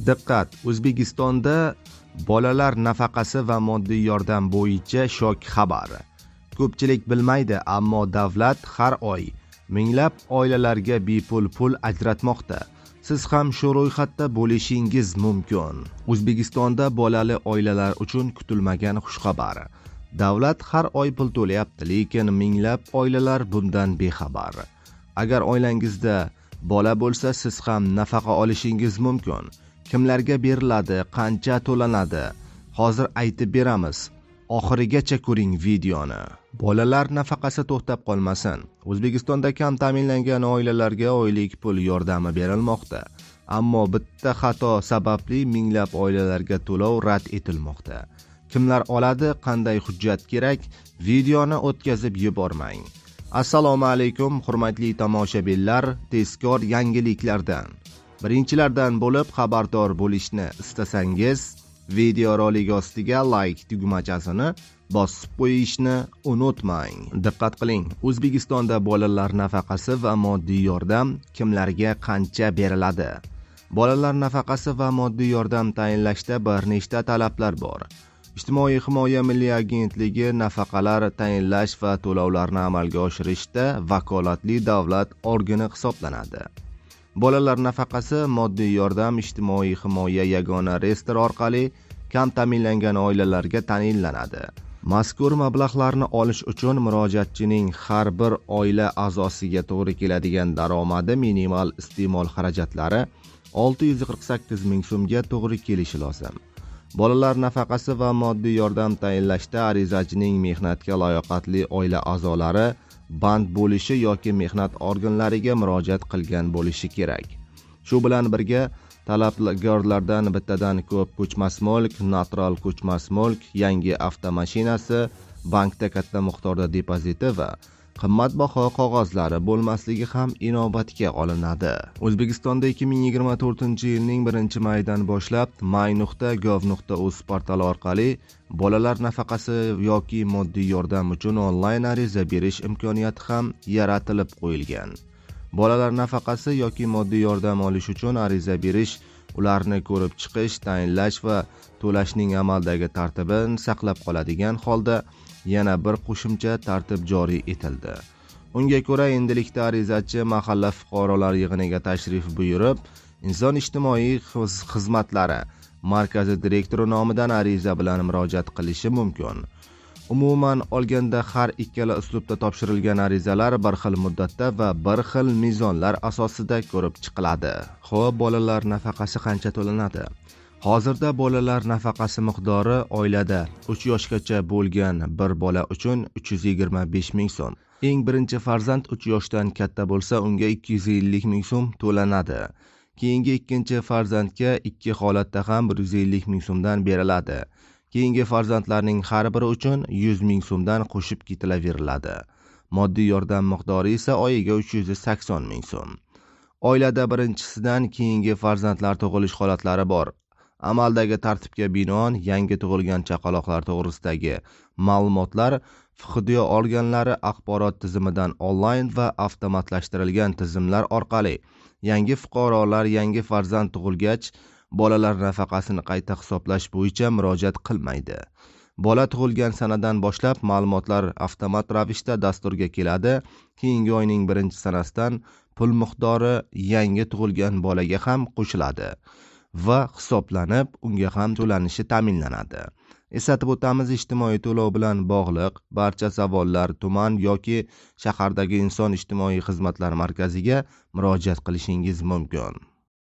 Diqqat! O'zbekistonda bolalar nafaqasi va moddiy yordam bo'yicha shok xabar. Ko'pchilik bilmaydi, ammo davlat har oy minglab oilalarga bepul pul ajratmoqda. Siz ham shu ro'yxatda bo'lishingiz mumkin. O'zbekistonda bolali oilalar uchun kutilmagan xushxabar. Davlat har oy pul to'layapti, lekin minglab oilalar bundan bexabar. Agar oilangizda bola bo'lsa, siz ham nafaqa olishingiz mumkin. Kimlarga beriladi, qancha to'lanadi? Hozir aytib beramiz. Oxirigacha ko'ring videoni. Bolalar nafaqasi to'xtab qolmasin. O'zbekistonda kam ta'minlangan oilalarga oylik pul yordami berilmoqda. Ammo bitta xato sababli minglab oilalarga to'lov rad etilmoqda. Kimlar oladi, qanday hujjat kerak? Videoni o'tkazib yubormang. Assalomu alaykum, hurmatli tomoshabinlar, tezkor yangiliklardan. Birinchilardan bo'lib xabardor bo'lishni istasangiz, video rolik ostiga like tugmachasini bosib qo'yishni unutmang. Diqqat qiling, O'zbekistonda bolalar nafaqasi va moddiy yordam kimlarga qancha beriladi? Bolalar nafaqasi va moddiy yordam tayinlashda bir nechta talablar bor. Ijtimoiy himoya milliy agentligi nafaqalar tayinlash va to'lovlarni amalga oshirishda vakolatli davlat organi hisoblanadi. Bolalar nafaqasi, moddiy yordam ijtimoiy himoya yagona reyestri orqali kam ta'minlangan oilalarga tayinlanadi. Mazkur mablag'larni olish uchun murojaatchining har bir oila a'zosiga to'g'ri keladigan daromadi minimal iste'mol xarajatlari 648 ming so'mga to'g'ri kelishi lozim. Bolalar nafaqasi va moddiy yordam tayinlashda arizachining mehnatga layoqatli oila a'zolari band bo'lishi yoki mehnat organlariga murojaat qilgan bo'lishi kerak. Shu bilan birga talabgorlardan bittadan ko'p ko'chmas mulk, notral ko'chmas mulk, yangi avtomashinasi, bankda katta miqdorda depoziti va qimmatbaho qog'ozlari bo'lmasligi ham inobatga olinadi. O'zbekistonda 2024-yilning 1-maydan boshlab may.gov.uz portali orqali bolalar nafaqasi yoki moddiy yordam uchun onlayn ariza berish imkoniyati ham yaratilib qo'yilgan. Bolalar nafaqasi yoki moddiy yordam olish uchun ariza berish, ularni ko'rib chiqish, tayinlash va to'lashning amaldagi tartibini saqlab qoladigan holda yana bir qo'shimcha tartib joriy etildi. Unga ko'ra, endilikda arizachi mahalla fuqarolar yig'iniga tashrif buyurib, Inson ijtimoiy xizmatlari markazi direktori nomidan ariza bilan murojaat qilishi mumkin. Umuman olganda har ikkala uslubda topshirilgan arizalar bir xil muddatda va bir xil mezonlar asosida ko'rib chiqiladi. Xo'p, bolalar nafaqasi qancha to'lanadi? Hozirda bolalar nafaqasi miqdori oilada 3 yoshgacha bo'lgan bir bola uchun 325 ming so'm. Eng birinchi farzand 3 yoshdan katta bo'lsa, unga 250 ming so'm to'lanadi. Keyingi ikkinchi farzandga ikki holatda ham 150 ming so'mdan beriladi. Keyingi farzandlarning har biri uchun 100 ming so'mdan qo'shib ketilaveriladi. Moddiy yordam miqdori esa oyiga 380 ming so'm. Oilada birinchisidan keyingi farzandlar tug'ilish holatlari bor. Amaldagi tartibga binoan yangi tug'ilgan chaqaloqlar to'g'risidagi ma'lumotlar FHDYO organlari axborot tizimidan onlayn va avtomatlashtirilgan tizimlar orqali yangi fuqarolar yangi farzand tug'ilgach bolalar nafaqasini qayta hisoblash bo'yicha murojaat qilmaydi. Bola tug'ilgan sanadan boshlab ma'lumotlar avtomat ravishda dasturga keladi. Keyingi oyning 1-sanasidan pul miqdori yangi tug'ilgan bolaga ham qo'shiladi va hisoblanib, unga ham to'lanishi ta'minlanadi. Eslatib o'tamiz, ijtimoiy to'lov bilan bog'liq barcha savollar tuman yoki shahardagi Inson ijtimoiy xizmatlar markaziga murojaat qilishingiz mumkin.